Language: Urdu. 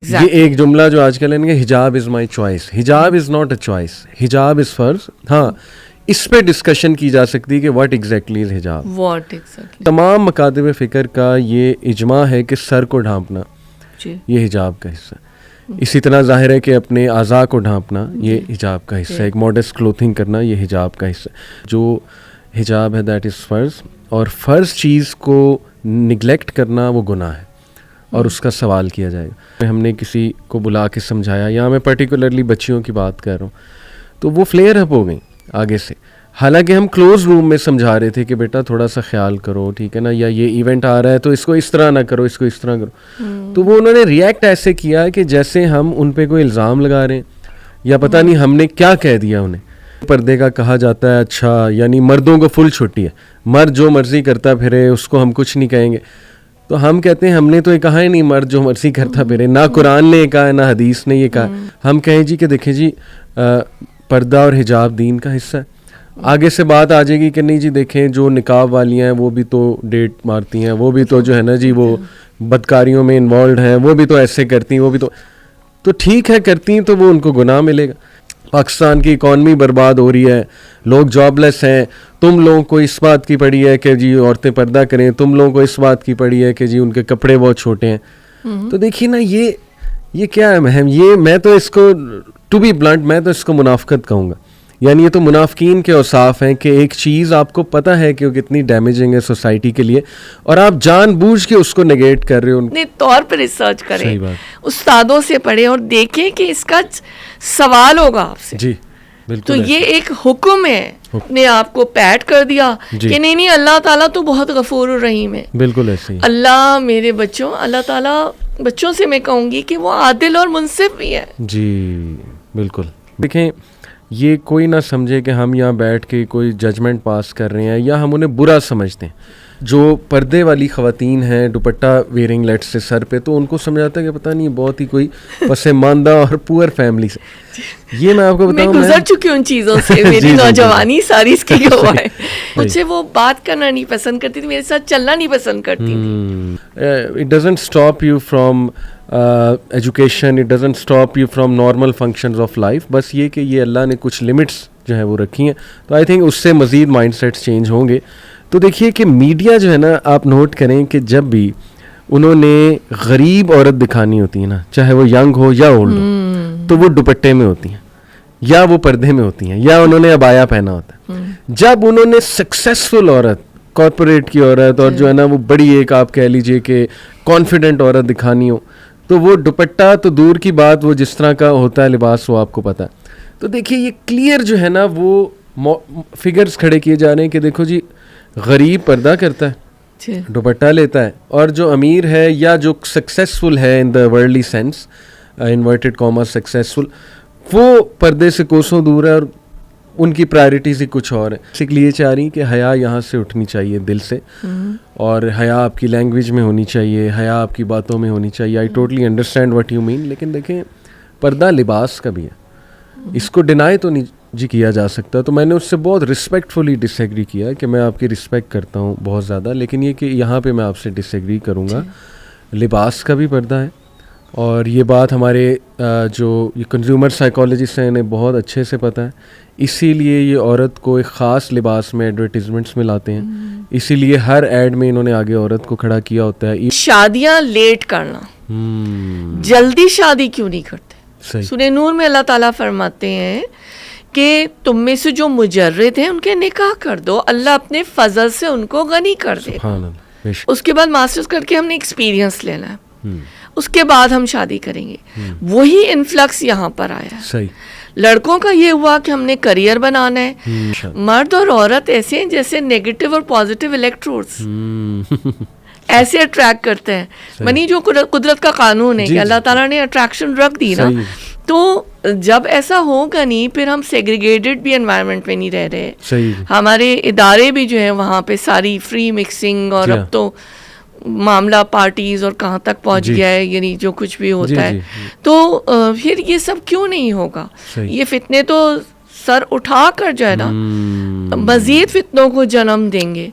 یہ ایک جملہ جو آج کل ہے حجاب از مائی چوائس. حجاب از ناٹ اے چوائس, حجاب از فرض. ہاں اس پہ ڈسکشن کی جا سکتی ہے کہ واٹ ایگزیکٹلی از حجاب. تمام مکاتب فکر کا یہ اجماع ہے کہ سر کو ڈھانپنا یہ حجاب کا حصہ ہے. اسی طرح ظاہر ہے کہ اپنے اعضاء کو ڈھانپنا یہ حجاب کا حصہ ہے. ایک ماڈسٹ کلوتھنگ کرنا یہ حجاب کا حصہ ہے. جو حجاب ہے دیٹ از فرض, اور فرض چیز کو نگلیکٹ کرنا وہ گناہ ہے اور اس کا سوال کیا جائے گا. ہم نے کسی کو بلا کے سمجھایا, یا میں پرٹیکولرلی بچیوں کی بات کر رہا ہوں, تو وہ فلیئر اپ ہو گئیں آگے سے, حالانکہ ہم کلوز روم میں سمجھا رہے تھے کہ بیٹا تھوڑا سا خیال کرو, ٹھیک ہے نا, یا یہ ایونٹ آ رہا ہے تو اس کو اس طرح نہ کرو, اس کو اس طرح کرو. تو وہ انہوں نے ریئیکٹ ایسے کیا کہ جیسے ہم ان پہ کوئی الزام لگا رہے ہیں, یا پتہ نہیں ہم نے کیا کہہ دیا انہیں. پردے کا کہا جاتا ہے اچھا یعنی مردوں کو فل چھٹی ہے, مرد جو مرضی کرتا پھرے اس کو ہم کچھ نہیں کہیں گے. تو ہم کہتے ہیں ہم نے تو یہ کہا ہی نہیں مرد جو مرضی کرتا پھرے, نہ قرآن نے یہ کہا ہے نہ حدیث نے یہ کہا. ہم کہیں جی کہ دیکھیں جی پردہ اور حجاب دین کا حصہ ہے. آگے سے بات آ جائے گی کہ نہیں جی دیکھیں جو نقاب والی ہیں وہ بھی تو ڈیٹ مارتی ہیں, وہ بھی تو جو ہے نا جی وہ بدکاریوں میں انوالوڈ ہیں, وہ بھی تو ایسے کرتی ہیں, وہ بھی تو ٹھیک ہے کرتی ہیں تو وہ ان کو گناہ ملے گا. پاکستان کی اکانومی برباد ہو رہی ہے, لوگ جاب لیس ہیں, تم لوگوں کو اس بات کی پڑی ہے کہ جی عورتیں پردہ کریں, تم لوگوں کو اس بات کی پڑی ہے کہ جی ان کے کپڑے بہت چھوٹے ہیں. تو دیکھیے نا یہ کیا ہے مہم, یہ میں تو اس کو ٹو بی بلنٹ میں تو اس کو منافقت کہوں گا. یعنی یہ تو منافقین کے اوصاف ہیں کہ ایک چیز آپ کو پتہ ہے کہ وہ کتنی ڈیمیجنگ ہے سوسائٹی کے لیے, اور آپ جان بوجھ کے اس کو نگیٹ کر رہے ہو. اپنے طور پر ریسرچ کریں, استادوں سے پڑھیں اور دیکھیں کہ اس کا سوال ہوگا آپ سے. جی بالکل. تو یہ ایک حکم ہے, نے آپ کو پیٹ کر دیا کہ نہیں اللہ تعالیٰ تو بہت غفور الرحیم ہے. بالکل ایسے ہی. اللہ میرے بچوں, اللہ تعالیٰ بچوں سے میں کہوں گی کہ وہ عادل اور منصف بھی ہے. جی بالکل. دیکھیں یہ کوئی نہ سمجھے کہ ہم یہاں بیٹھ کے کوئی ججمنٹ پاس کر رہے ہیں یا ہم انہیں برا سمجھتے ہیں. جو پردے والی خواتین ہیں دوپٹہ ویئرنگ لیٹ سے سر پہ, تو ان کو سمجھاتا ہے کہ پتہ نہیں بہت ہی کوئی پسماندہ اور پور فیملی سے. یہ میں آپ کو بتاؤں, میں گزر چکی ان چیزوں سے, میری نوجوانی ساری اس کی گواہ ہے. مجھ سے وہ بات کرنا نہیں پسند کرتی تھی, میرے ساتھ چلنا نہیں پسند کرتی تھی. It doesn't stop you from education, it doesn't stop you from normal functions of life. بس یہ کہ یہ اللہ نے کچھ لمٹس جو ہے وہ رکھی ہیں, تو آئی تھنک اس سے مزید مائنڈ سیٹس چینج ہوں گے. تو دیکھیے کہ میڈیا جو ہے نا, آپ نوٹ کریں کہ جب بھی انہوں نے غریب عورت دکھانی ہوتی ہے نا, چاہے وہ ینگ ہو یا اولڈ ہو, تو وہ دوپٹے میں ہوتی ہیں یا وہ پردے میں ہوتی ہیں یا انہوں نے عبایا پہنا ہوتا ہے. جب انہوں نے سکسیسفل عورت, کارپوریٹ کی عورت, اور جو ہے نا وہ بڑی ایک آپ کہہ لیجئے کہ کانفیڈنٹ عورت دکھانی ہو, تو وہ دوپٹہ تو دور کی بات, وہ جس طرح کا ہوتا ہے لباس وہ آپ کو پتہ ہے. تو دیکھیے یہ کلیئر جو ہے نا وہ فگرز کھڑے کیے جا رہے ہیں کہ دیکھو جی غریب پردہ کرتا ہے, دوپٹہ لیتا ہے, اور جو امیر ہے یا جو سکسیسفل ہے in the worldly sense, inverted comma successful, وہ پردے سے کوسوں دور ہے اور ان کی پرائرٹیز ہی کچھ اور ہیں. اس لیے یہ چاہ رہی کہ حیا یہاں سے اٹھنی چاہیے دل سے, اور حیا آپ کی لینگویج میں ہونی چاہیے, حیا آپ کی باتوں میں ہونی چاہیے. I totally understand what you mean, لیکن دیکھیں پردہ لباس کا بھی ہے, اس کو ڈینائی تو نہیں جی کیا جا سکتا. تو میں نے اس سے بہت رسپیکٹفلی ڈس ایگری کیا کہ میں آپ کی رسپیکٹ کرتا ہوں بہت زیادہ, لیکن یہ کہ یہاں پہ میں آپ سے ڈس ایگری کروں گا. لباس کا بھی پردہ ہے, اور یہ بات ہمارے جو یہ کنزیومر سائیکالوجسٹ ہیں انہیں بہت اچھے سے پتہ ہے. اسی لیے یہ عورت کو ایک خاص لباس میں ایڈورٹیزمنٹس میں لاتے ہیں, اسی لیے ہر ایڈ میں انہوں نے آگے عورت کو کھڑا کیا ہوتا ہے. شادیاں لیٹ کرنا, جلدی شادی کیوں نہیں کرتے؟ سورہ نور میں اللہ تعالیٰ فرماتے ہیں کہ تم میں سے جو مجرد ہیں ان کے نکاح کر دو, اللہ اپنے فضل سے ان کو غنی کر دے. اس کے بعد ماسٹرز کر کے ہم نے ایکسپیرینس لینا ہے, اس کے بعد ہم شادی کریں گے. وہی انفلکس یہاں پر آیا ہے. لڑکوں کا یہ ہوا کہ ہم نے کریئر بنانا ہے. مرد اور عورت ایسے ہیں جیسے نیگیٹو اور پازیٹیو الیکٹروڈز, ایسے اٹریکٹ کرتے ہیں. منی جو قدرت کا قانون ہے کہ اللہ تعالیٰ نے اٹریکشن رکھ دی نا, تو جب ایسا ہوگا نہیں پھر ہم سیگریگیٹڈ بھی انوائرمنٹ میں نہیں رہ رہے. ہمارے ادارے بھی جو ہیں وہاں پہ ساری فری مکسنگ, اور اب تو معاملہ پارٹیز اور کہاں تک پہنچ گیا ہے, یعنی جو کچھ بھی ہوتا ہے. تو پھر یہ سب کیوں نہیں ہوگا؟ یہ فتنے تو سر اٹھا کر جو ہے نا مزید فتنوں کو جنم دیں گے.